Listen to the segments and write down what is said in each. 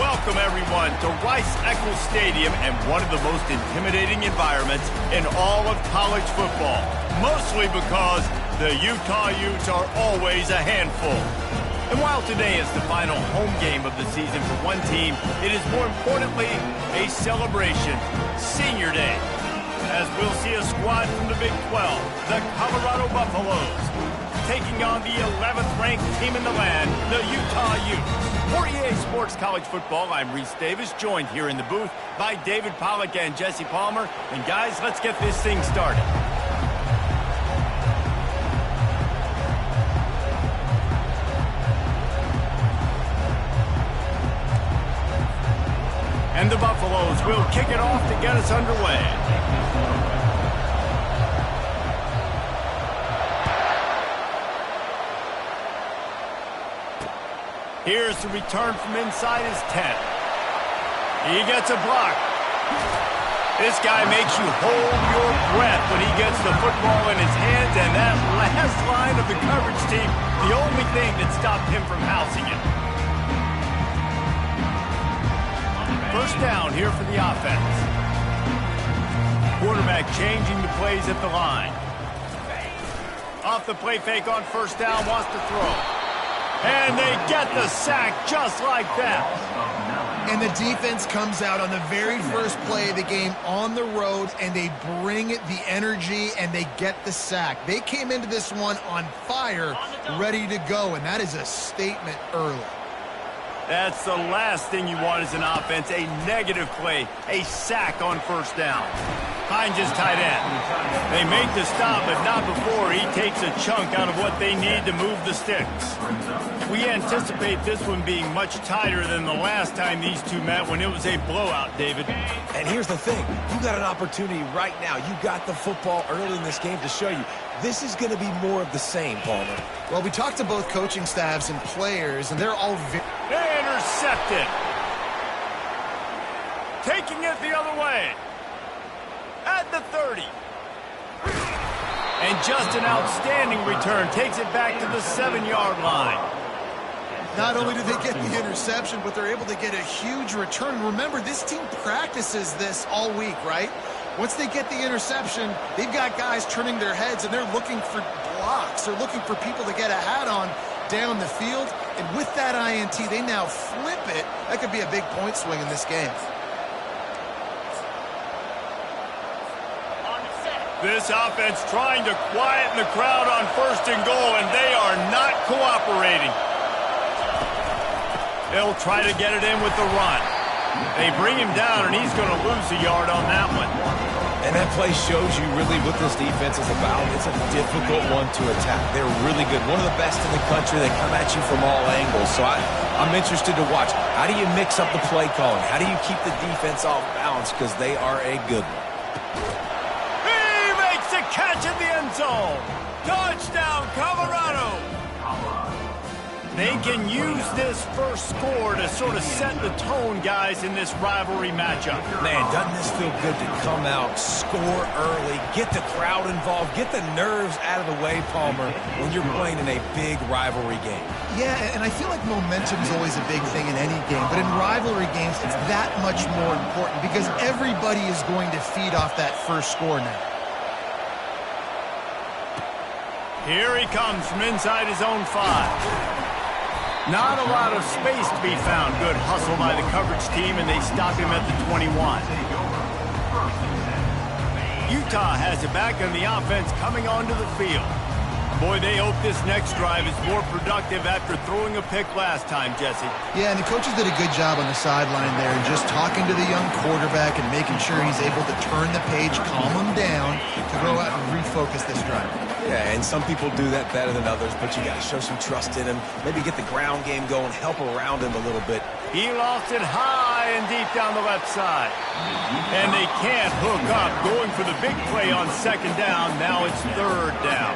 welcome everyone to Rice-Eccles Stadium and one of the most intimidating environments in all of college football. Mostly because the Utah Utes are always a handful. And while today is the final home game of the season for one team, it is more importantly a celebration, Senior Day. As we'll see a squad from the Big 12, the Colorado Buffaloes, taking on the 11th-ranked team in the land, the Utah Utes. For EA Sports College Football, I'm Reese Davis, joined here in the booth by David Pollack and Jesse Palmer. And guys, let's get this thing started. And the Buffaloes will kick it off to get us underway. Here's the return from inside his 10. He gets a block. This guy makes you hold your breath when he gets the football in his hands, and that last line of the coverage team, the only thing that stopped him from housing it. First down here for the offense. Quarterback changing the plays at the line. Off the play fake on first down, wants to throw. And they get the sack just like that. And the defense comes out on the very first play of the game on the road, and they bring the energy, and they get the sack. They came into this one on fire, ready to go, and that is a statement early. That's the last thing you want as an offense, a negative play, a sack on first down. Hines is tight end. They make the stop, but not before he takes a chunk out of what they need to move the sticks. We anticipate this one being much tighter than the last time these two met when it was a blowout, David. And here's the thing. You got an opportunity right now. You got the football early in this game to show you. This is going to be more of the same, Palmer. Well, we talked to both coaching staffs and players, and they're all They intercepted. Taking it the other way. At the 30. And just an outstanding return. Takes it back to the 7-yard line. Not only do they get the interception, but they're able to get a huge return. Remember, this team practices this all week, right? Once they get the interception, they've got guys turning their heads, and they're looking for blocks. They're looking for people to get a hat on down the field. And with that INT, they now flip it. That could be a big point swing in this game. This offense trying to quieten the crowd on first and goal, and they are not cooperating. They'll try to get it in with the run. They bring him down, and he's going to lose a yard on that one. And that play shows you really what this defense is about. It's a difficult one to attack. They're really good. One of the best in the country. They come at you from all angles. So I'm interested to watch. How do you mix up the play calling? How do you keep the defense off balance? Because they are a good one. Catch in the end zone. Touchdown, Colorado. They can use this first score to sort of set the tone, guys, in this rivalry matchup. Man, doesn't this feel good to come out, score early, get the crowd involved, get the nerves out of the way, Palmer, when you're playing in a big rivalry game? Yeah, and I feel like momentum is always a big thing in any game, but in rivalry games, it's that much more important because everybody is going to feed off that first score now. Here he comes from inside his own 5. Not a lot of space to be found. Good hustle by the coverage team, and they stop him at the 21. Utah has it back, and the offense coming onto the field. Boy, they hope this next drive is more productive after throwing a pick last time, Jesse. Yeah, and the coaches did a good job on the sideline there, just talking to the young quarterback and making sure he's able to turn the page, calm him down, to go out and refocus this drive. Yeah, and some people do that better than others, but you got to show some trust in him. Maybe get the ground game going, help around him a little bit. He lost it high and deep down the left side. And they can't hook up, going for the big play on second down. Now it's third down.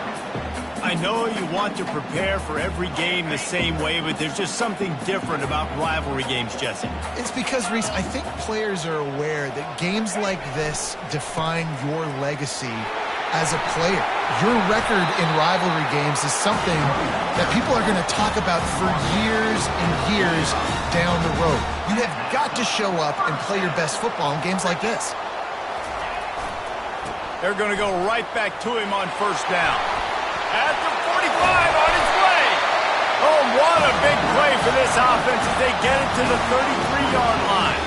I know you want to prepare for every game the same way, but there's just something different about rivalry games, Jesse. It's because, Reese, I think players are aware that games like this define your legacy as a player. Your record in rivalry games is something that people are going to talk about for years and years down the road. You have got to show up and play your best football in games like this. They're going to go right back to him on first down. At the 45, on his way. Oh, what a big play for this offense as they get it to the 33-yard line.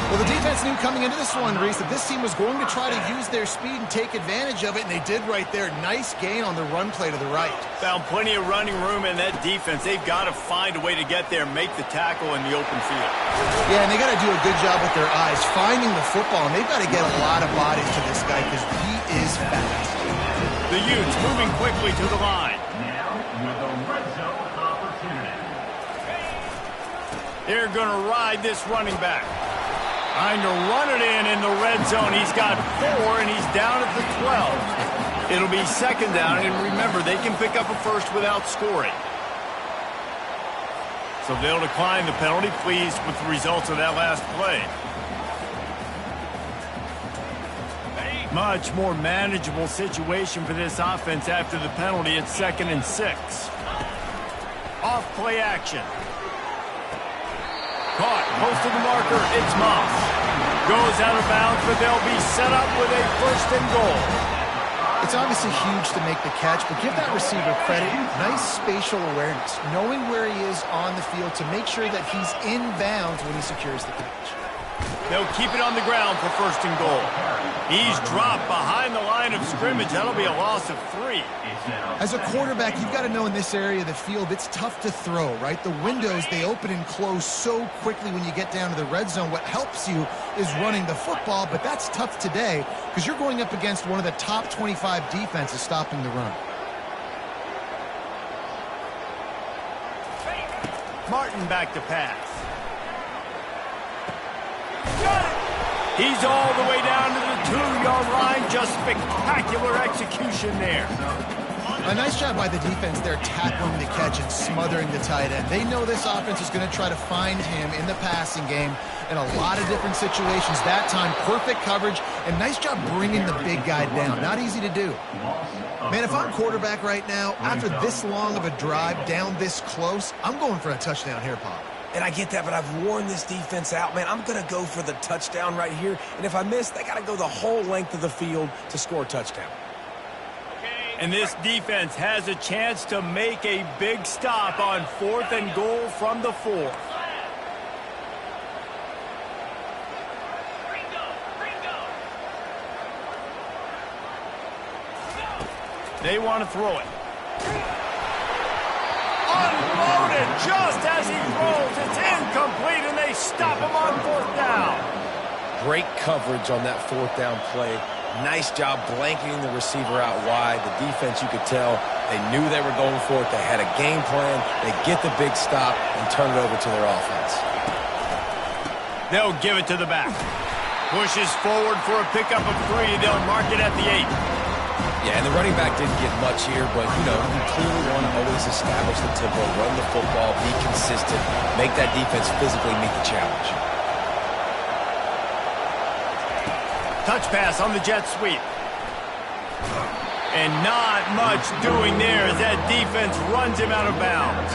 Well, the defense knew coming into this one, Reese, that this team was going to try to use their speed and take advantage of it, and they did right there. Nice gain on the run play to the right. Found plenty of running room in that defense. They've got to find a way to get there, make the tackle in the open field. Yeah, and they got to do a good job with their eyes, finding the football, and they've got to get a lot of bodies to this guy because he is fast. The Utes moving quickly to the line. Now with a red zone opportunity. They're going to ride this running back. Trying to run it in the red zone. He's got 4, and he's down at the 12. It'll be second down, and remember, they can pick up a first without scoring. So they'll decline the penalty, pleased with the results of that last play. Much more manageable situation for this offense after the penalty. It's 2nd and 6. Off play action. Caught, close to the marker, it's Moss. Goes out of bounds, but they'll be set up with a 1st and goal. It's obviously huge to make the catch, but give that receiver credit. Nice spatial awareness, knowing where he is on the field to make sure that he's in bounds when he secures the catch. They'll keep it on the ground for 1st and goal. He's dropped behind the line of scrimmage. That'll be a loss of 3. As a quarterback, you've got to know in this area of the field, it's tough to throw, right? The windows, they open and close so quickly when you get down to the red zone. What helps you is running the football, but that's tough today because you're going up against one of the top 25 defenses stopping the run. Martin back to pass. He's all the way down to the 2-yard line. Just spectacular execution there. A nice job by the defense there tackling the catch and smothering the tight end. They know this offense is going to try to find him in the passing game in a lot of different situations. That time, perfect coverage, and nice job bringing the big guy down. Not easy to do. Man, if I'm quarterback right now, after this long of a drive down this close, I'm going for a touchdown here, Pop. And I get that, but I've worn this defense out, man. I'm going to go for the touchdown right here. And if I miss, they got to go the whole length of the field to score a touchdown. And this defense has a chance to make a big stop on 4th and goal from the 4. They want to throw it. Unloaded just as he throws. It's incomplete, and they stop him on 4th down. Great coverage on that 4th down play. Nice job blanketing the receiver out wide. The defense, you could tell, they knew they were going for it. They had a game plan. They get the big stop and turn it over to their offense. They'll give it to the back. Pushes forward for a pickup of 3. They'll mark it at the 8. Yeah, and the running back didn't get much here, but, you know, you clearly want to always establish the tempo, run the football, be consistent, make that defense physically meet the challenge. Touch pass on the jet sweep. And not much doing there as that defense runs him out of bounds.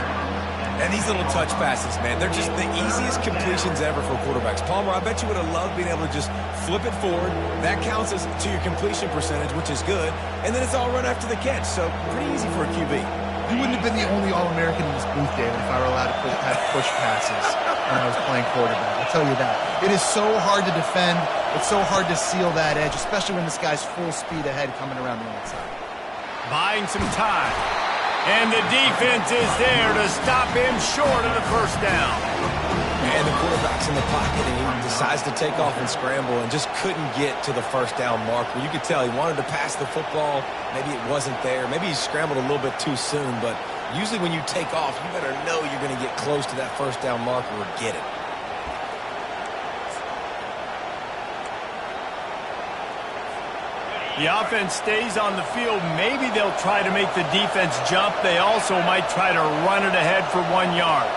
And these little touch passes, man, they're just the easiest completions ever for quarterbacks. Palmer, I bet you would have loved being able to just flip it forward. That counts as to your completion percentage, which is good. And then it's all run after the catch, so pretty easy for a QB. You wouldn't have been the only All-American in this booth, David, if I were allowed to have push passes when I was playing quarterback. I'll tell you that. It is so hard to defend. It's so hard to seal that edge, especially when this guy's full speed ahead coming around the outside. Buying some time. And the defense is there to stop him short of the 1st down. And the quarterback's in the pocket, and he decides to take off and scramble and just couldn't get to the 1st down marker. You could tell he wanted to pass the football. Maybe it wasn't there. Maybe he scrambled a little bit too soon. But usually when you take off, you better know you're going to get close to that 1st down marker or get it. The offense stays on the field. Maybe they'll try to make the defense jump. They also might try to run it ahead for 1 yard.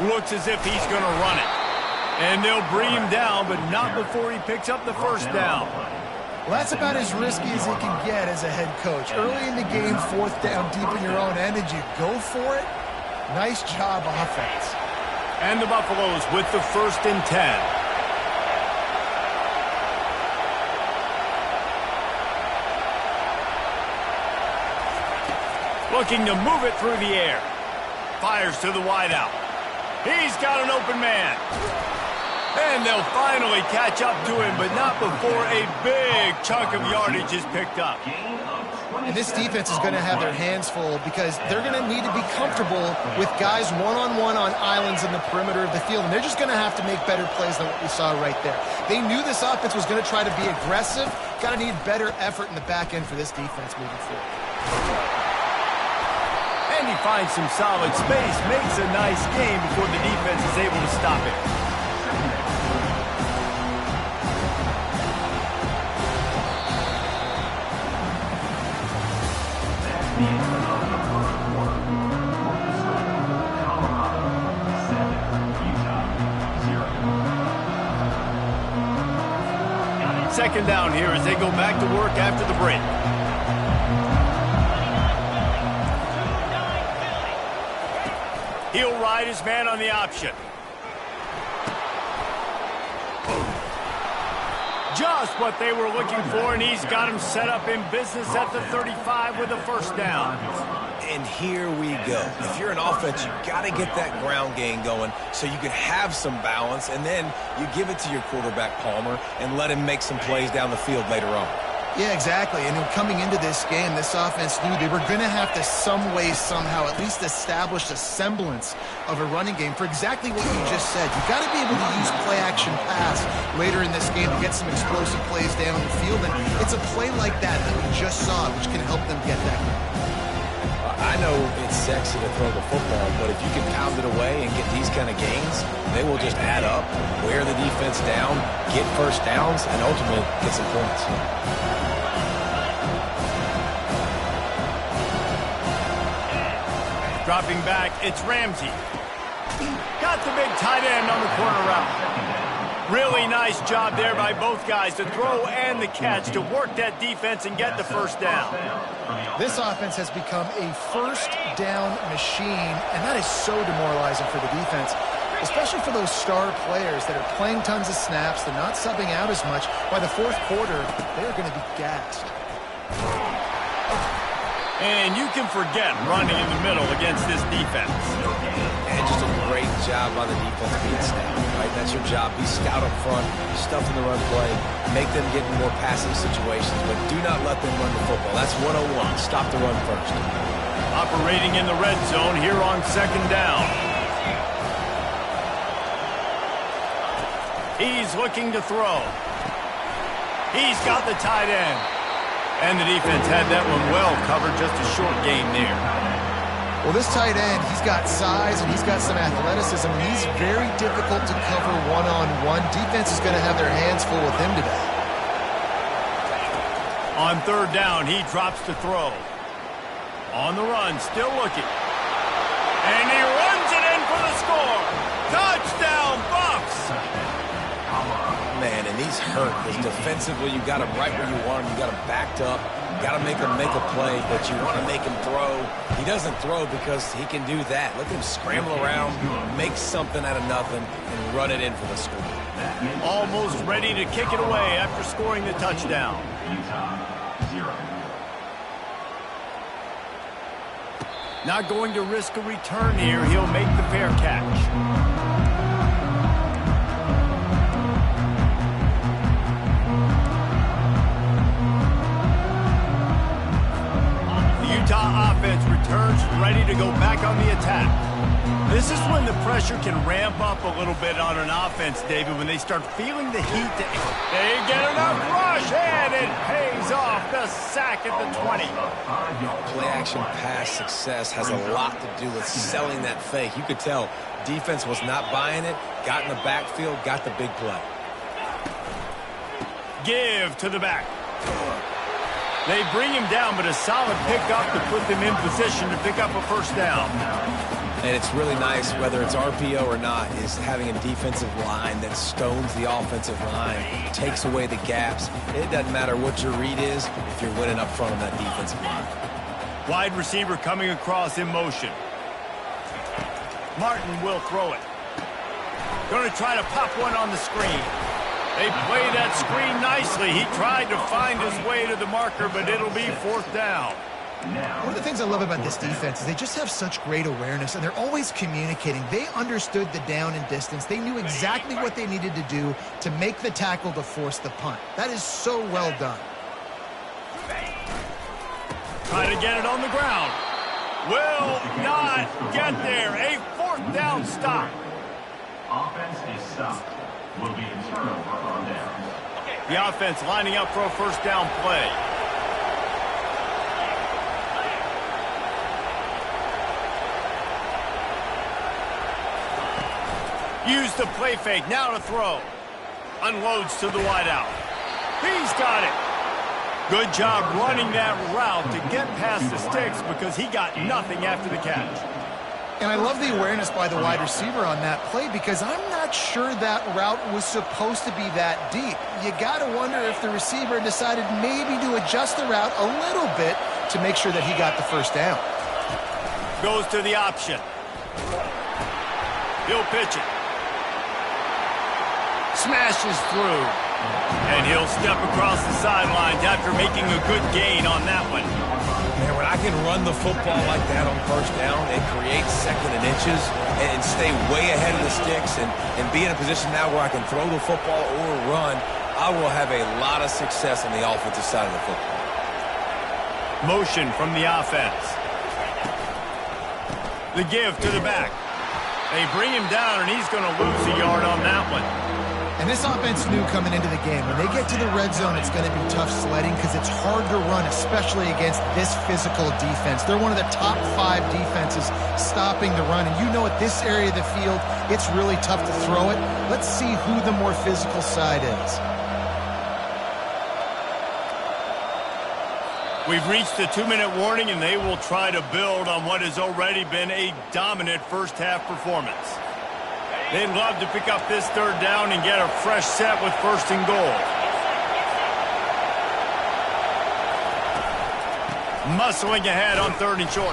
Looks as if he's going to run it. And they'll bring him down, but not before he picks up the first down. Well, that's about as risky as he can get as a head coach. Early in the game, 4th down, deep in your own end, and you go for it. Nice job, offense. And the Buffaloes with the 1st and 10. Looking to move it through the air. Fires to the wideout. He's got an open man. And they'll finally catch up to him, but not before a big chunk of yardage is picked up. And this defense is going to have their hands full because they're going to need to be comfortable with guys one-on-one on islands in the perimeter of the field. And they're just going to have to make better plays than what we saw right there. They knew this offense was going to try to be aggressive. Got to need better effort in the back end for this defense moving forward. And he finds some solid space, makes a nice game before the defense is able to stop it. Second down here as they go back to work after the break. He'll ride his man on the option. Just what they were looking for, and he's got him set up in business at the 35 with a first down. And here we go. If you're an offense, you got to get that ground game going so you can have some balance, and then you give it to your quarterback, Palmer, and let him make some plays down the field later on. Yeah, exactly. And coming into this game, this offense knew they were going to have to some way, somehow, at least establish a semblance of a running game for exactly what you just said. You've got to be able to use play-action pass later in this game to get some explosive plays down the field. And it's a play like that we just saw, which can help them get that going. I know it's sexy to throw the football, but if you can pound it away and get these kind of gains, they will just add up, wear the defense down, get first downs, and ultimately get some points. Dropping back, it's Ramsey. Got the big tight end on the corner route. Really nice job there by both guys to throw and the catch to work that defense and get the first down. This offense has become a first down machine, and that is so demoralizing for the defense, especially for those star players that are playing tons of snaps. They're not subbing out as much. By the 4th quarter, they're going to be gassed. And you can forget running in the middle against this defense. And just a great job on the defense being stout, right? That's your job. Be stout up front, stuff in the run play, make them get in more passive situations, but do not let them run the football. That's 101. Stop the run first. Operating in the red zone here on 2nd down. He's looking to throw. He's got the tight end. And the defense had that one well covered, just a short gain there. Well, this tight end, he's got size and he's got some athleticism, and he's very difficult to cover one-on-one. Defense is going to have their hands full with him today. On 3rd down, he drops to throw. On the run, still looking. And he runs it in for the score. Touchdown, Bucs! Man, and he's hurt because defensively you got him right where you want him. You got him backed up. You got to make him make a play, but you want to make him throw. He doesn't throw because he can do that. Let him scramble around, make something out of nothing, and run it in for the score. Almost ready to kick it away after scoring the touchdown. Not going to risk a return here. He'll make the fair catch. Utah offense returns ready to go back on the attack. This is when the pressure can ramp up a little bit on an offense, David, when they start feeling the heat. They get enough rush, and it pays off. The sack at the 20. Play-action pass success has a lot to do with selling that fake. You could tell defense was not buying it, got in the backfield, got the big play. Give to the back. They bring him down, but a solid pickup to put them in position to pick up a first down. And it's really nice, whether it's RPO or not, is having a defensive line that stones the offensive line, takes away the gaps. It doesn't matter what your read is if you're winning up front on that defensive line. Wide receiver coming across in motion. Martin will throw it. Going to try to pop one on the screen. They play that screen nicely. He tried to find his way to the marker, but it'll be 4th down. One of the things I love about this defense is they just have such great awareness, and they're always communicating. They understood the down and distance. They knew exactly what they needed to do to make the tackle to force the punt. That is so well done. Trying to get it on the ground. Will not get there. A 4th down stop. Offense is stopped. Will be a turnover on downs. The offense lining up for a 1st down play. Use the play fake, now to throw. Unloads to the wideout. He's got it. Good job running that route to get past the sticks because he got nothing after the catch. And I love the awareness by the wide receiver on that play because I'm not sure that route was supposed to be that deep. You got to wonder if the receiver decided maybe to adjust the route a little bit to make sure that he got the 1st down. Goes to the option. He'll pitch it. Smashes through. And he'll step across the sidelines after making a good gain on that one. Man, when I can run the football like that on 1st down, it creates 2nd and inches and stay way ahead of the sticks and be in a position now where I can throw the football or run. I will have a lot of success on the offensive side of the football. Motion from the offense. The give to the back. They bring him down, and he's going to lose a yard on that one. And this offense knew coming into the game, when they get to the red zone, it's going to be tough sledding because it's hard to run, especially against this physical defense. They're one of the top 5 defenses stopping the run. And you know at this area of the field, it's really tough to throw it. Let's see who the more physical side is. We've reached the 2-minute warning, and they will try to build on what has already been a dominant first-half performance. They'd love to pick up this 3rd down and get a fresh set with 1st and goal. Muscling ahead on 3rd and short.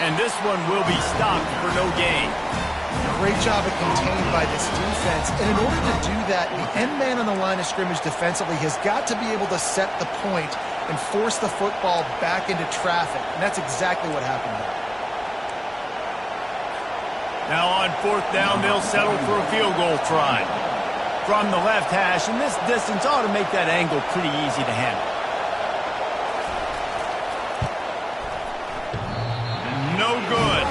And this one will be stopped for no gain. Great job of contained by this defense. And in order to do that, the end man on the line of scrimmage defensively has got to be able to set the point and force the football back into traffic. And that's exactly what happened there. Now on 4th down, they'll settle for a field goal try. From the left hash, and this distance ought to make that angle pretty easy to handle. No good.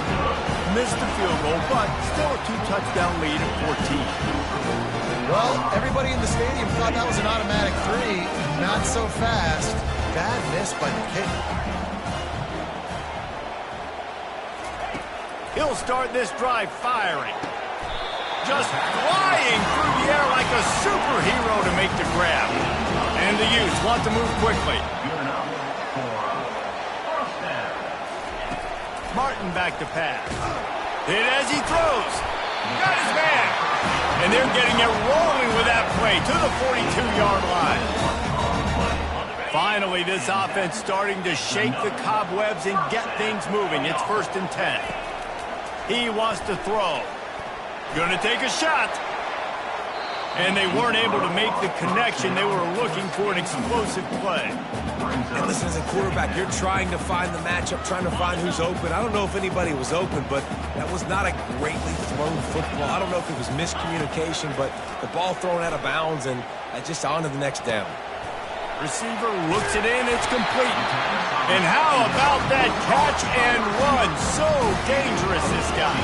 Missed the field goal, but still a 2-touchdown lead at 14. Well, everybody in the stadium thought that was an automatic 3. Not so fast. Bad miss by the kicker. He'll start this drive firing. Just flying through the air like a superhero to make the grab. And the Utes want to move quickly. Martin back to pass. Hit as he throws. Got his man. And they're getting it rolling with that play to the 42-yard line. Finally, this offense starting to shake the cobwebs and get things moving. It's 1st and 10. He wants to throw. Gonna take a shot. And they weren't able to make the connection. They were looking for an explosive play. And listen, as a quarterback, you're trying to find the matchup, trying to find who's open. I don't know if anybody was open, but that was not a greatly thrown football. I don't know if it was miscommunication, but the ball thrown out of bounds and just on to the next down. Receiver looks it in, it's complete. And how about that catch and run? So dangerous, this guy.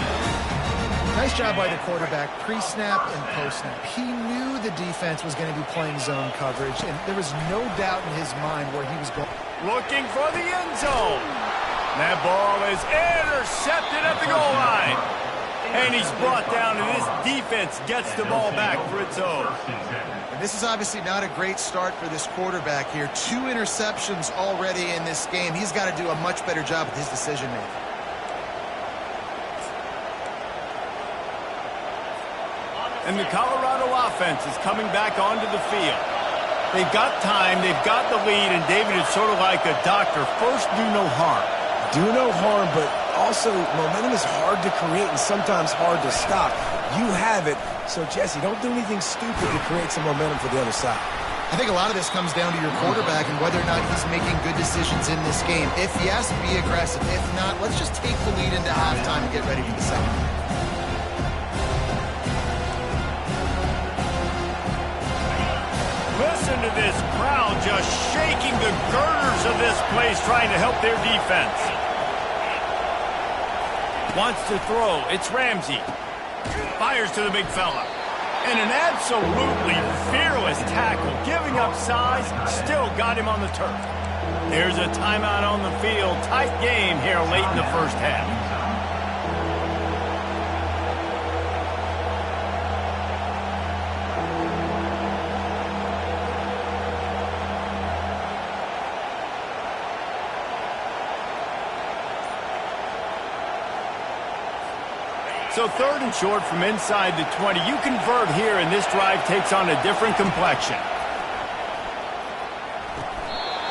Nice job by the quarterback, pre-snap and post-snap. He knew the defense was going to be playing zone coverage, and there was no doubt in his mind where he was going. Looking for the end zone. That ball is intercepted at the goal line. And he's brought down, and this defense gets the ball back for its own. And this is obviously not a great start for this quarterback here. 2 interceptions already in this game. He's got to do a much better job with his decision-making. And the Colorado offense is coming back onto the field. They've got time, they've got the lead, and David, it's sort of like a doctor. First, do no harm. Do no harm, but also momentum is hard to create and sometimes hard to stop. You have it, so Jesse, don't do anything stupid to create some momentum for the other side. I think a lot of this comes down to your quarterback and whether or not he's making good decisions in this game. If yes, be aggressive. If not, let's just take the lead into halftime and get ready for the second. Listen to this crowd just shaking the girders of this place, trying to help their defense. Wants to throw. It's Ramsey. Fires to the big fella. And an absolutely fearless tackle. Giving up size, still got him on the turf. There's a timeout on the field. Tight game here late in the first half. So 3rd and short from inside the 20. You convert here, and this drive takes on a different complexion.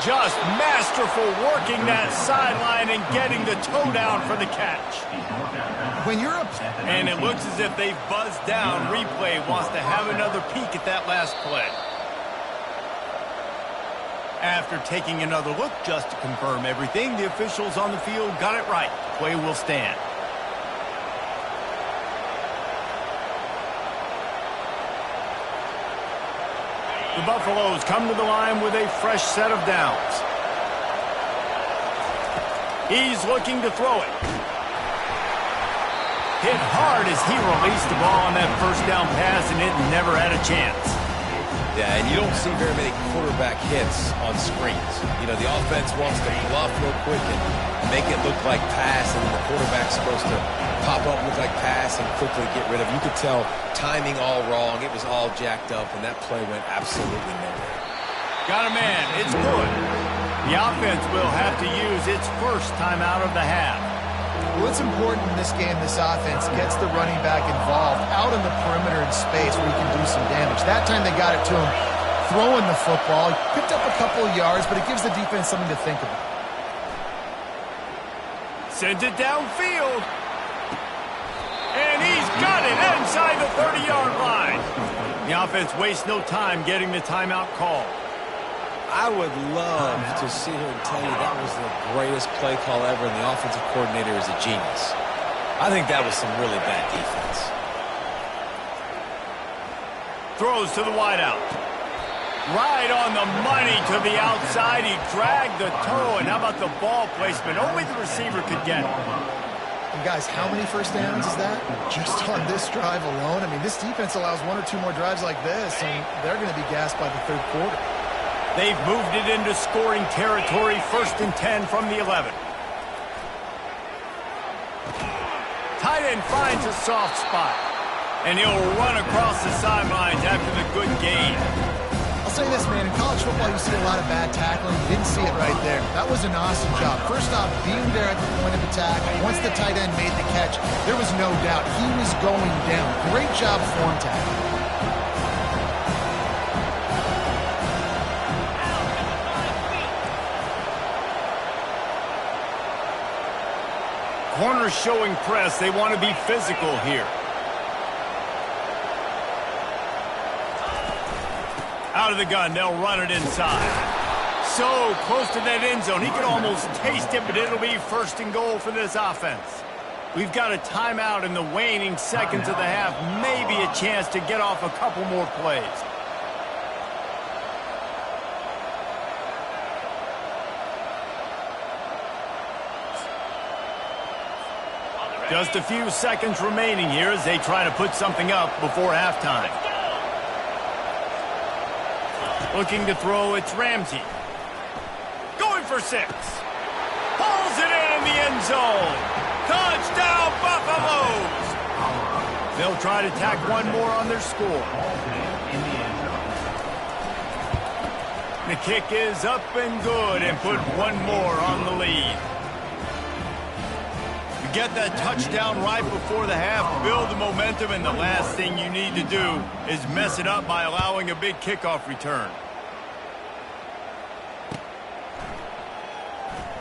Just masterful working that sideline and getting the toe down for the catch. When you're up... And it looks as if they've buzzed down. Replay wants to have another peek at that last play. After taking another look just to confirm everything, the officials on the field got it right. Play will stand. The Buffaloes come to the line with a fresh set of downs. He's looking to throw it. Hit hard as he released the ball on that first down pass, and it never had a chance. Yeah, and you don't see very many quarterback hits on screens. You know, the offense wants to bluff real quick and make it look like pass, and then the quarterback's supposed to pop up, look like pass, and quickly get rid of it. You could tell timing all wrong. It was all jacked up, and that play went absolutely nowhere. Got a man. It's good. The offense will have to use its first timeout of the half. Well, it's important in this game this offense gets the running back involved out on the perimeter in space where he can do some damage. That time they got it to him throwing the football. He picked up a couple of yards, but it gives the defense something to think about. Sends it downfield. And he's got it inside the 30-yard line. The offense wastes no time getting the timeout call. I would love to sit here and tell you that was the greatest play call ever, and the offensive coordinator is a genius. I think that was some really bad defense. Throws to the wideout. Right on the money to the outside. He dragged the toe, and how about the ball placement? Only the receiver could get it. And guys, how many first downs is that? Just on this drive alone? I mean, this defense allows 1 or 2 more drives like this, and they're going to be gassed by the 3rd quarter. They've moved it into scoring territory. 1st and 10 from the 11. Tight end finds a soft spot, and he'll run across the sidelines after the good gain. I'll say this, man. In college football, you see a lot of bad tackling. You didn't see it right there. That was an awesome job. First off, being there at the point of attack. Once the tight end made the catch, there was no doubt he was going down. Great job form tackling. Corners showing press. They want to be physical here. Out of the gun, they'll run it inside. So close to that end zone, he can almost taste it, but it'll be 1st and goal for this offense. We've got a timeout in the waning seconds of the half. Maybe a chance to get off a couple more plays. Just a few seconds remaining here as they try to put something up before halftime. Looking to throw, it's Ramsey. Going for 6. Pulls it in the end zone. Touchdown, Buffaloes! They'll try to tack one more on their score. The kick is up and good and put one more on the lead. Get that touchdown right before the half, build the momentum, and the last thing you need to do is mess it up by allowing a big kickoff return.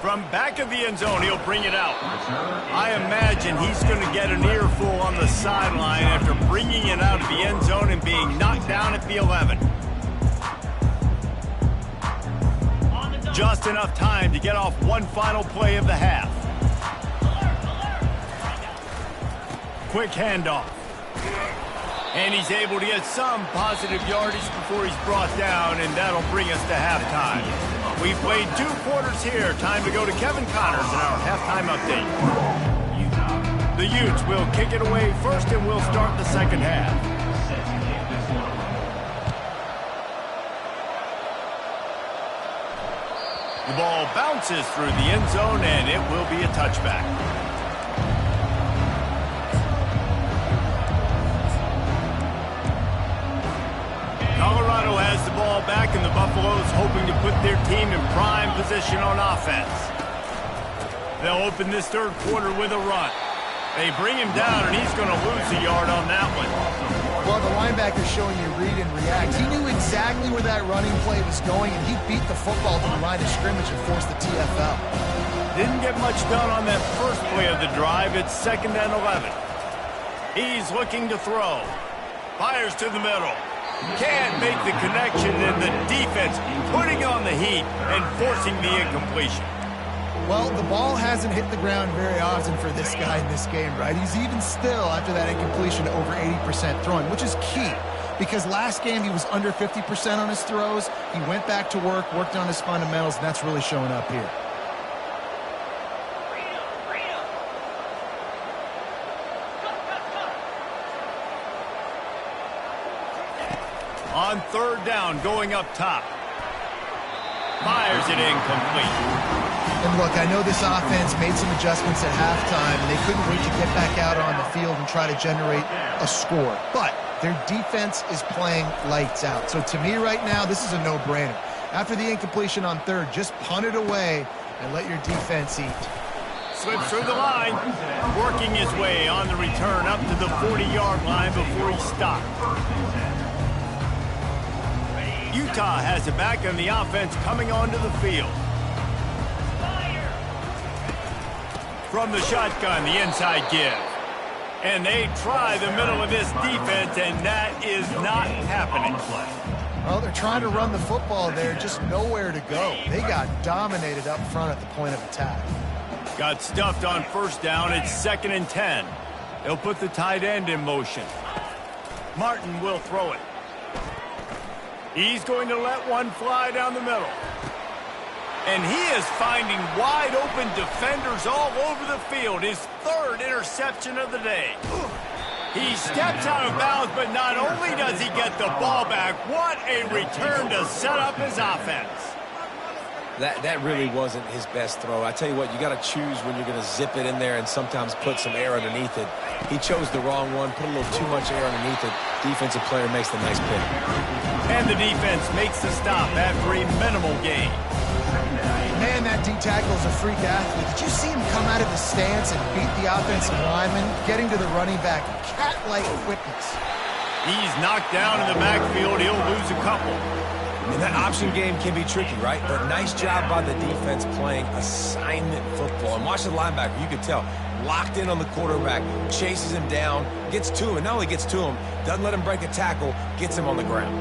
From back of the end zone, he'll bring it out. I imagine he's going to get an earful on the sideline after bringing it out of the end zone and being knocked down at the 11. Just enough time to get off one final play of the half. Quick handoff. And he's able to get some positive yardage before he's brought down, and that'll bring us to halftime. We've played 2 quarters here. Time to go to Kevin Connors in our halftime update. The Utes will kick it away first, and we'll start the second half. The ball bounces through the end zone, and it will be a touchback. Colorado has the ball back, and the Buffaloes hoping to put their team in prime position on offense. They'll open this third quarter with a run. They bring him down, and he's going to lose a yard on that one. Well, the linebacker's showing you read and react. He knew exactly where that running play was going, and he beat the football to the line of scrimmage and forced the TFL. Didn't get much done on that first play of the drive. It's 2nd and 11. He's looking to throw. Fires to the middle. Can't make the connection, and the defense putting on the heat and forcing the incompletion. Well, the ball hasn't hit the ground very often for this guy in this game, right? He's even still, after that incompletion, over 80% throwing, which is key. Because last game he was under 50% on his throws. He went back to work, worked on his fundamentals, and that's really showing up here. On 3rd down, going up top. Fires it incomplete. And look, I know this offense made some adjustments at halftime, and they couldn't wait to get back out on the field and try to generate a score. But their defense is playing lights out. So to me right now, this is a no-brainer. After the incompletion on 3rd, just punt it away and let your defense eat. Slips through the line, working his way on the return up to the 40-yard line before he stopped. Utah has it back, and the offense coming onto the field. From the shotgun, the inside give. And they try the middle of this defense, and that is not happening. Well, they're trying to run the football there, just nowhere to go. They got dominated up front at the point of attack. Got stuffed on 1st down. It's 2nd and 10. They'll put the tight end in motion. Martin will throw it. He's going to let one fly down the middle. And he is finding wide-open defenders all over the field. His 3rd interception of the day. He steps out of bounds, but not only does he get the ball back, what a return to set up his offense. That really wasn't his best throw. I tell you what, you got to choose when you're going to zip it in there and sometimes put some air underneath it. He chose the wrong one, put a little too much air underneath it. Defensive player makes the nice pick. And the defense makes the stop after a minimal gain. Man, that D-tackle is a freak athlete. Did you see him come out of the stance and beat the offensive lineman, getting to the running back? Cat-like quickness. He's knocked down in the backfield. He'll lose a couple. And that option game can be tricky, right? But nice job by the defense playing assignment football. And watch the linebacker. You can tell. Locked in on the quarterback. Chases him down. Gets to him. And not only gets to him, doesn't let him break a tackle. Gets him on the ground.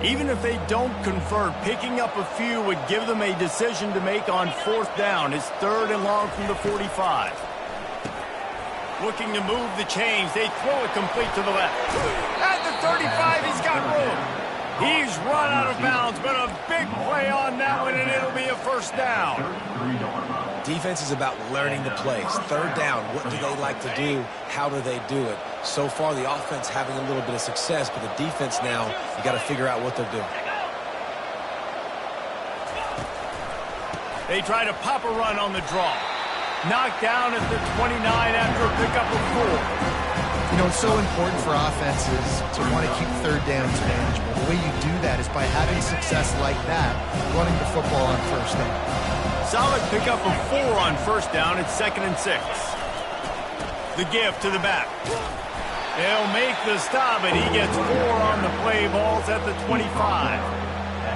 Even if they don't convert, picking up a few would give them a decision to make on 4th down. It's 3rd and long from the 45. Looking to move the chains. They throw it complete to the left. At the 35, he's got room. He's run out of bounds, but a big play on that one, and it'll be a 1st down. Defense is about learning the plays. 3rd down, what do they like to do? How do they do it? So far, the offense having a little bit of success, but the defense now, you got to figure out what they're doing. They try to pop a run on the draw. Knocked down at the 29 after a pickup of 4. You know, it's so important for offenses to want to keep third downs manageable. The way you do that is by having success like that, running the football on first down. Solid pickup of 4 on first down. It's 2nd and 6. The give to the back. They'll make the stop, and he gets 4 on the play. Balls at the 25.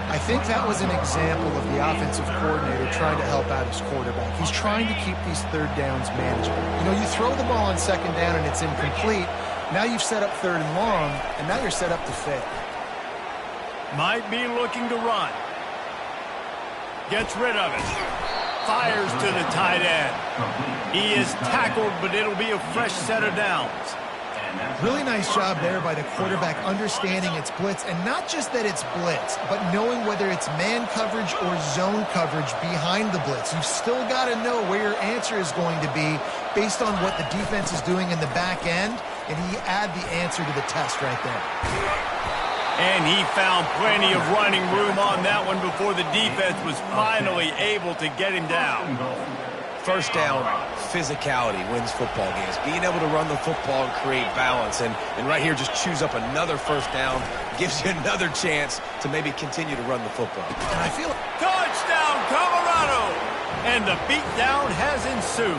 I think that was an example of the offensive coordinator trying to help out his quarterback. He's trying to keep these third downs manageable. You know, you throw the ball on 2nd down and it's incomplete. Now you've set up 3rd and long, and now you're set up to fail. Might be looking to run. Gets rid of it. Fires to the tight end. He is tackled, but it'll be a fresh set of downs. Really nice job there by the quarterback understanding it's blitz, and not just that it's blitz, but knowing whether it's man coverage or zone coverage behind the blitz. You've still got to know where your answer is going to be based on what the defense is doing in the back end, and he add the answer to the test right there. And he found plenty of running room on that one before the defense was finally able to get him down. First down, physicality wins football games. Being able to run the football and create balance. And right here, just choose up another first down. Gives you another chance to maybe continue to run the football. And I feel Touchdown, Colorado! And the beatdown has ensued.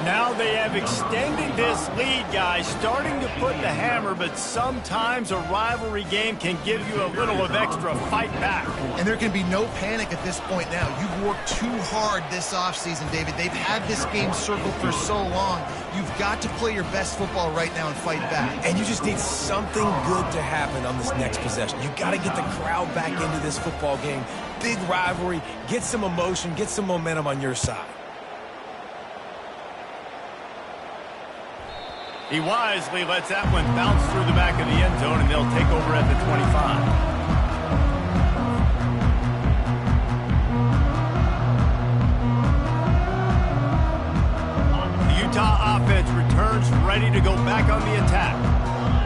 Now they have extended this lead, guys, starting to put the hammer, but sometimes a rivalry game can give you a little of extra fight back. And there can be no panic at this point now. You've worked too hard this offseason, David. They've had this game circled for so long. You've got to play your best football right now and fight back. And you just need something good to happen on this next possession. You got to get the crowd back into this football game. Big rivalry. Get some emotion. Get some momentum on your side. He wisely lets that one bounce through the back of the end zone, and they'll take over at the 25. The Utah offense returns ready to go back on the attack.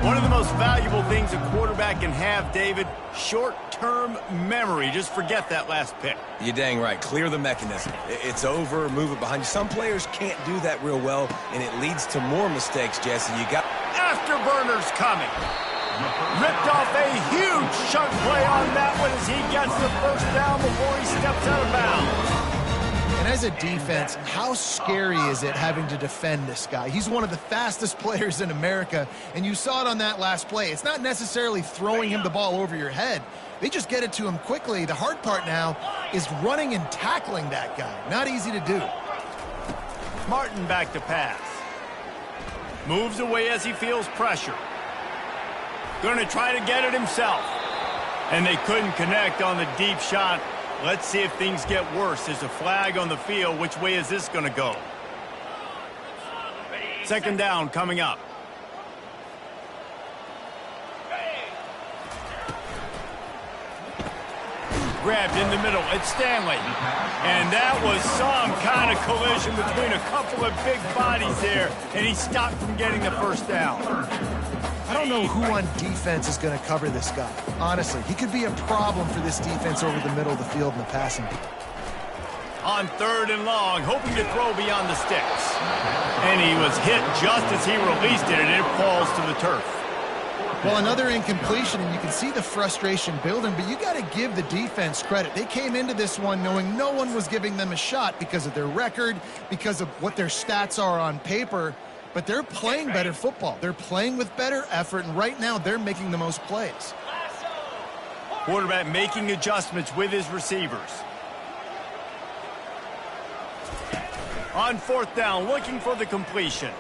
One of the most valuable things a quarterback can have, David, short-term memory. Just forget that last pick. You're dang right. Clear the mechanism. It's over. Move it behind you. Some players can't do that real well, and it leads to more mistakes, Jesse. You got afterburners coming. Ripped off a huge chunk play on that one as he gets the first down before he steps out of bounds. And as a defense, how scary is it having to defend this guy? He's one of the fastest players in America, and you saw it on that last play. It's not necessarily throwing him the ball over your head. They just get it to him quickly. The hard part now is running and tackling that guy. Not easy to do. Martin back to pass. Moves away as he feels pressure. Going to try to get it himself. And they couldn't connect on the deep shot. Let's see if things get worse. There's a flag on the field. Which way is this going to go? 2nd down coming up. Grabbed in the middle. It's Stanley. And that was some kind of collision between a couple of big bodies there. And he stopped from getting the first down. I don't know who on defense is going to cover this guy. Honestly, he could be a problem for this defense over the middle of the field in the passing game. On 3rd and long, hoping to throw beyond the sticks. And he was hit just as he released it, and it falls to the turf. Well, another incompletion, and you can see the frustration building, but you got to give the defense credit. They came into this one knowing no one was giving them a shot because of their record, because of what their stats are on paper. But they're playing better football. They're playing with better effort, and right now they're making the most plays. Quarterback making adjustments with his receivers. On 4th down, looking for the completion.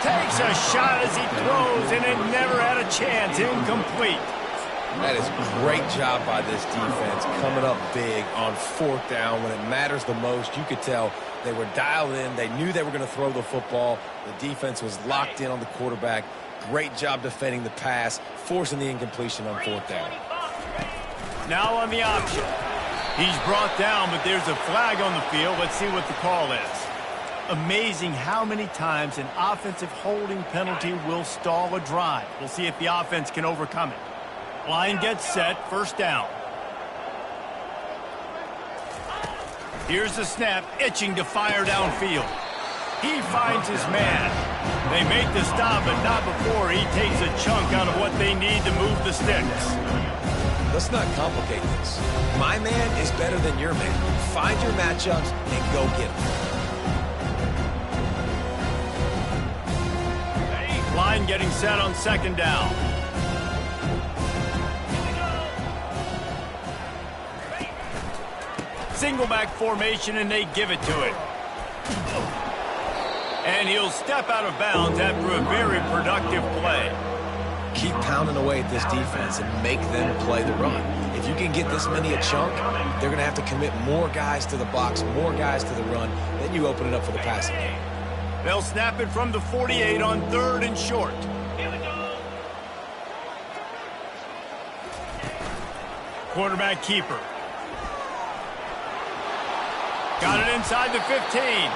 Takes a shot as he throws, and it never had a chance. Incomplete. That is a great job by this defense, coming up big on 4th down when it matters the most. You could tell they were dialed in. They knew they were going to throw the football. The defense was locked in on the quarterback. Great job defending the pass, forcing the incompletion on 4th down. Now on the option. He's brought down, but there's a flag on the field. Let's see what the call is. Amazing how many times an offensive holding penalty will stall a drive. We'll see if the offense can overcome it. Line gets set, 1st down. Here's the snap, itching to fire downfield. He finds his man. They make the stop, but not before he takes a chunk out of what they need to move the sticks. Let's not complicate this. My man is better than your man. Find your matchups and go get them. Line getting set on second down. Single back formation, and they give it to it. And he'll step out of bounds after a very productive play. Keep pounding away at this defense and make them play the run. If you can get this many a chunk, they're going to have to commit more guys to the box, more guys to the run. Then you open it up for the passing game. They'll snap it from the 48 on 3rd and short. Quarterback keeper. Got it inside the 15.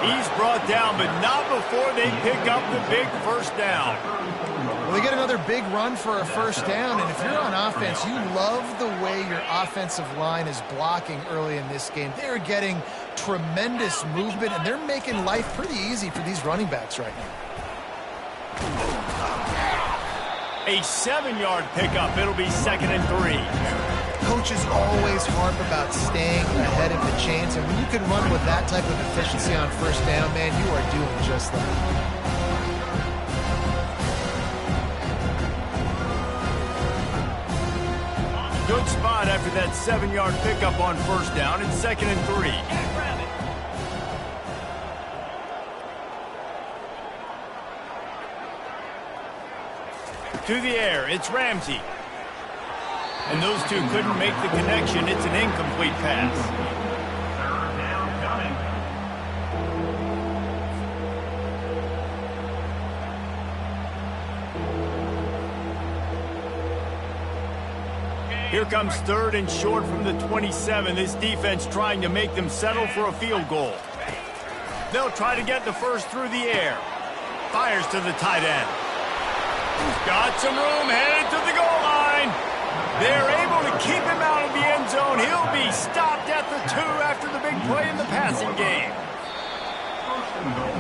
He's brought down, but not before they pick up the big first down. Well, they get another big run for a first down, and if you're on offense, you love the way your offensive line is blocking early in this game. They're getting tremendous movement, and they're making life pretty easy for these running backs right now. A 7-yard pickup. It'll be 2nd and 3. Coaches always harp about staying ahead of the chains, and when you can run with that type of efficiency on first down, man, you are doing just that. Good spot after that 7-yard pickup on first down. It's 2nd and 3. To the air, it's Ramsey. And those two couldn't make the connection. It's an incomplete pass. 3rd down coming. Here comes 3rd and short from the 27. This defense trying to make them settle for a field goal. They'll try to get the first through the air. Fires to the tight end. Got some room, headed to the goal line. They're able to keep him out of the end zone. He'll be stopped at the 2 after the big play in the passing game. 1st and goal.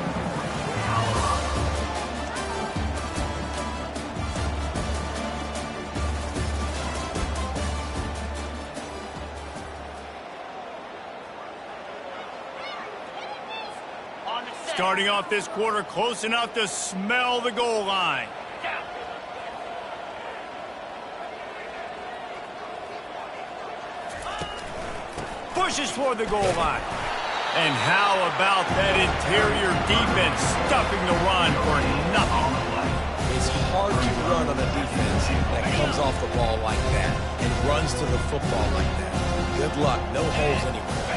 Starting off this quarter close enough to smell the goal line. Pushes toward the goal line. And how about that interior defense stuffing the run for nothing? It's hard to run on a defense that comes off the ball like that and runs to the football like that. Good luck. No holes anywhere.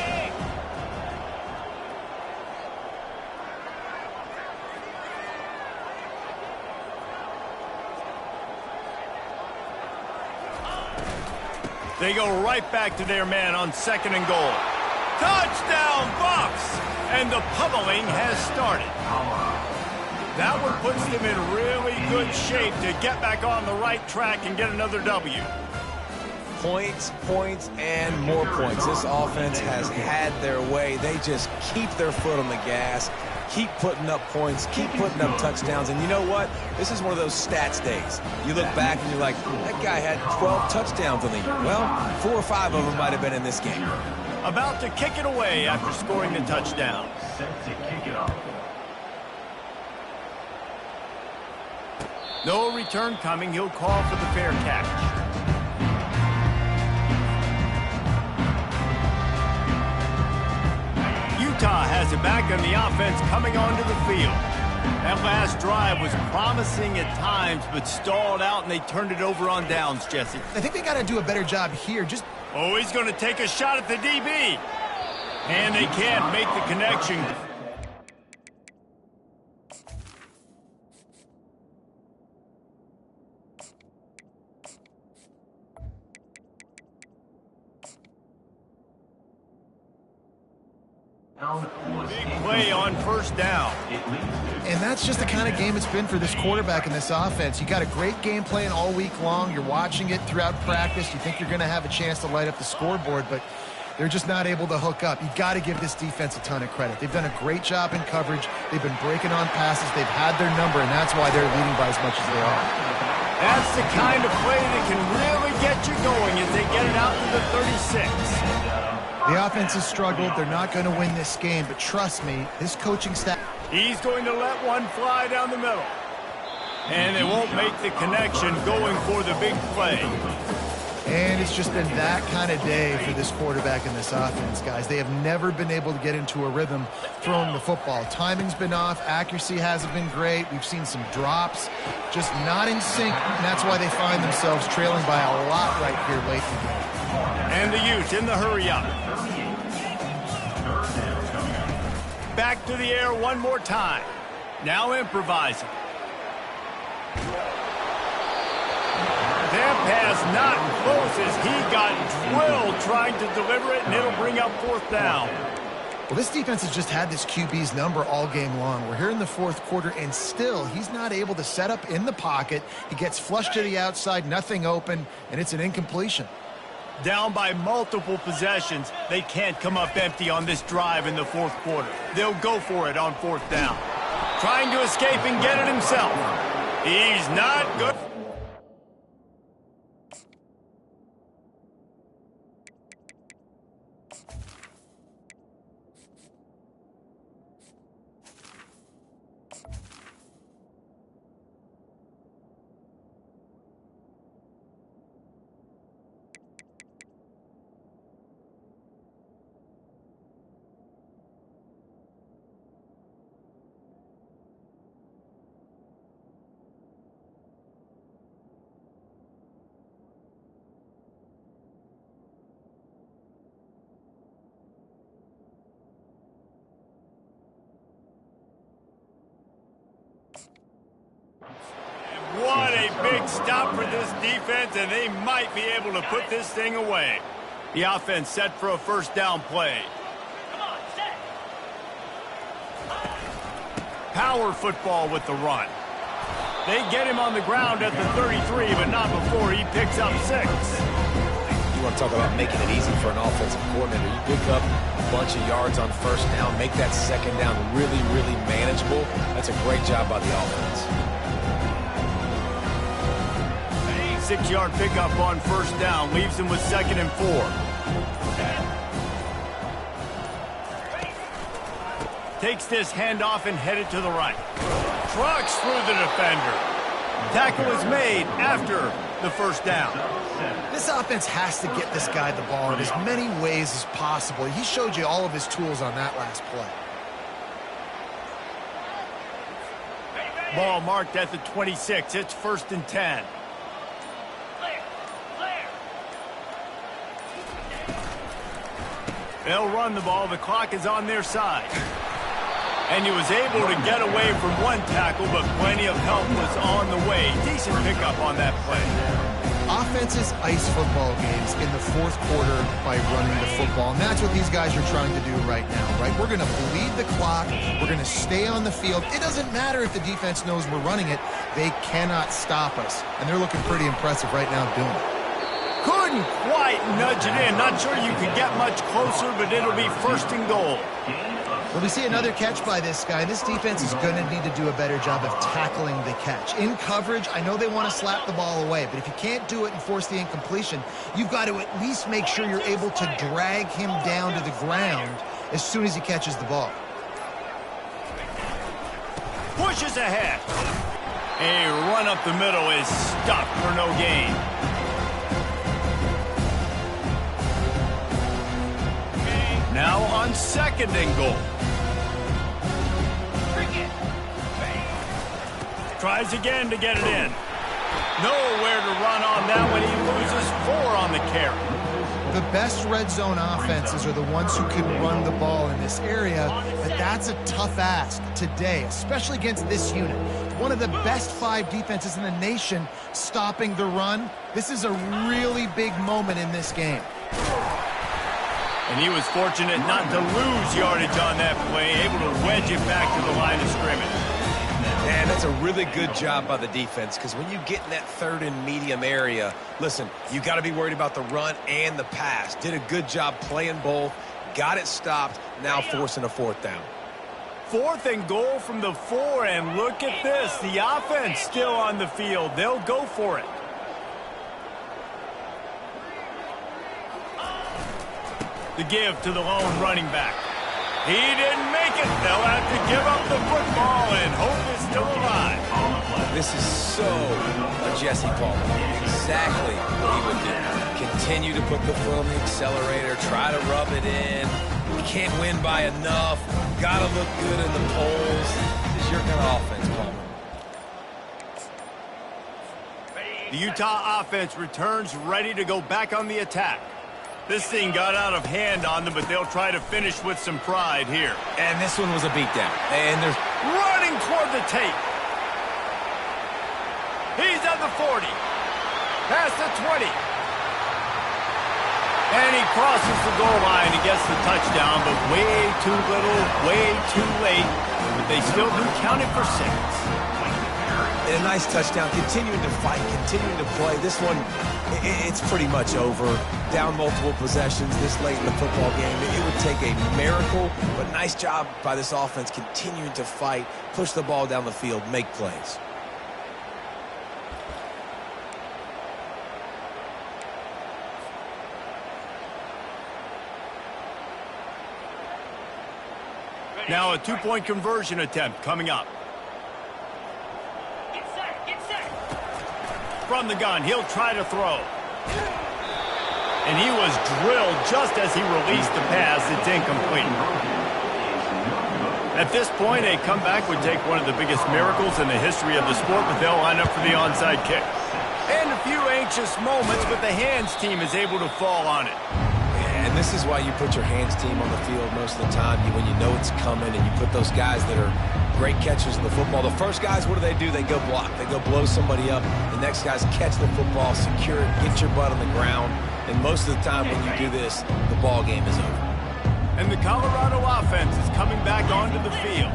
They go right back to their man on 2nd and goal. Touchdown, Bucs! And the pummeling has started. That one puts them in really good shape to get back on the right track and get another W. Points, points, and more points. This offense has had their way. They just keep their foot on the gas, keep putting up points, keep putting up touchdowns. And you know what? This is one of those stats days. You look back and you're like, that guy had 12 touchdowns in the year. Well, 4 or 5 of them might have been in this game. About to kick it away after scoring the touchdown. Set to kick it off. No return coming. He'll call for the fair catch. Utah has it back on the offense coming onto the field. That last drive was promising at times, but stalled out, and they turned it over on downs, Jesse. I think they got to do a better job here. Oh, he's going to take a shot at the DB. And they can't make the connection. Big play on first down. And that's just the kind of game it's been for this quarterback in this offense. You got a great game plan all week long. You're watching it throughout practice. You think you're going to have a chance to light up the scoreboard, but They're just not able to hook up. You got to give this defense a ton of credit. They've done a great job in coverage. They've been breaking on passes. They've had their number, and that's why they're leading by as much as they are. That's the kind of play that can really get you going as they get it out to the 36. The offense has struggled. They're not going to win this game, but trust me, this coaching staff... He's going to let one fly down the middle. And they won't make the connection going for the big play. And it's just been that kind of day for this quarterback and this offense, guys. They have never been able to get into a rhythm throwing the football. Timing's been off. Accuracy hasn't been great. We've seen some drops. Just not in sync, and that's why they find themselves trailing by a lot right here late in the game. And the Utes in the hurry-up. Back to the air one more time. Now improvising. That pass not close as he got drilled trying to deliver it, and it'll bring up fourth down. Well, this defense has just had this QB's number all game long. We're here in the fourth quarter, and still he's not able to set up in the pocket. He gets flushed to the outside, nothing open, and it's an incompletion. Down by multiple possessions, they can't come up empty on this drive in the fourth quarter. They'll go for it on fourth down. Trying to escape and get it himself. He's not good. What a big stop for this defense, and they might be able to put this thing away. The offense set for a first down play. Power football with the run. They get him on the ground at the 33, but not before he picks up 6. You want to talk about making it easy for an offensive coordinator. You pick up a bunch of yards on first down, make that second down really, really manageable. That's a great job by the offense. 6-yard pickup on first down leaves him with 2nd and 4. Takes this handoff and headed to the right. Trucks through the defender. Tackle is made after the first down. This offense has to get this guy the ball in as many ways as possible. He showed you all of his tools on that last play. Ball marked at the 26. It's 1st and 10. They'll run the ball. The clock is on their side. And he was able to get away from one tackle, but plenty of help was on the way. Decent pickup on that play. Offenses ice football games in the fourth quarter by running the football, and that's what these guys are trying to do right now, right? We're going to bleed the clock. We're going to stay on the field. It doesn't matter if the defense knows we're running it. They cannot stop us, and they're looking pretty impressive right now doing it. Couldn't quite nudge it in. Not sure you could get much closer, but it'll be 1st and goal. Well, we see another catch by this guy. This defense is going to need to do a better job of tackling the catch. In coverage, I know they want to slap the ball away, but if you can't do it and force the incompletion, you've got to at least make sure you're able to drag him down to the ground as soon as he catches the ball. Pushes ahead. A run up the middle is stuffed for no gain. Now on 2nd and goal. Tries again to get it in. Nowhere to run on that one. He loses 4 on the carry. The best red zone offenses are the ones who can run the ball in this area, but that's a tough ask today, especially against this unit. One of the best 5 defenses in the nation stopping the run. This is a really big moment in this game. And he was fortunate not to lose yardage on that play, able to wedge it back to the line of scrimmage. And that's a really good job by the defense, because when you get in that third and medium area, listen, you got to be worried about the run and the pass. Did a good job playing both, got it stopped, now forcing a fourth down. 4th and goal from the 4, and look at this. The offense still on the field. They'll go for it. The give to the lone running back. He didn't make it. They'll have to give up the football, and hope is still alive. This is so a Jesse Palmer. Exactly what he would do. Continue to put the foot on the accelerator, try to rub it in. You can't win by enough. Got to look good in the polls. This is your kind of offense, Palmer. The Utah offense returns ready to go back on the attack. This thing got out of hand on them, but they'll try to finish with some pride here. And this one was a beatdown. And there's running toward the tape. He's at the 40. Past the 20. And he crosses the goal line. He gets the touchdown, but way too little, way too late. But they still do count it for 6. And a nice touchdown, continuing to fight, continuing to play. This one, it's pretty much over. Down multiple possessions this late in the football game. It would take a miracle, but nice job by this offense continuing to fight, push the ball down the field, make plays. Now a 2-point conversion attempt coming up. From the gun, he'll try to throw. And he was drilled just as he released the pass. It's incomplete. At this point, a comeback would take one of the biggest miracles in the history of the sport, but they'll line up for the onside kick. And a few anxious moments, but the hands team is able to fall on it. And this is why you put your hands team on the field most of the time, when you know it's coming, and you put those guys that are great catchers of the football. The first guys, what do? They go block. They go blow somebody up. The next guys catch the football, secure it, get your butt on the ground. And most of the time when you do this, the ball game is over. And the Colorado offense is coming back onto the field.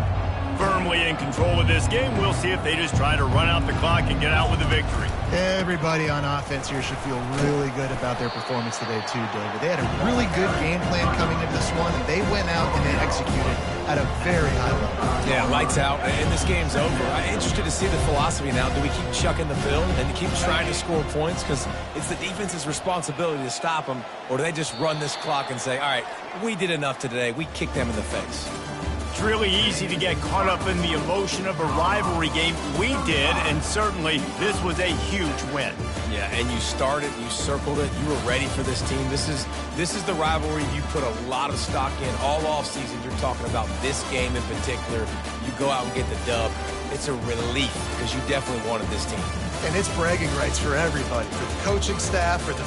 Firmly in control of this game. We'll see if they just try to run out the clock and get out with a victory. Everybody on offense here should feel really good about their performance today too, David. They had a really good game plan coming into this one, and they went out and they executed at a very high level. Yeah, lights out, and this game's over. I'm interested to see the philosophy now. Do we keep chucking the field and keep trying to score points because it's the defense's responsibility to stop them, or do they just run this clock and say, all right, we did enough today. We kicked them in the face. It's really easy to get caught up in the emotion of a rivalry game. We did, and certainly this was a huge win. Yeah, and you started, you circled it, you were ready for this team. This is the rivalry you put a lot of stock in all offseason. You're talking about this game in particular. You go out and get the dub. It's a relief because you definitely wanted this team. And it's bragging rights for everybody, for the coaching staff, for the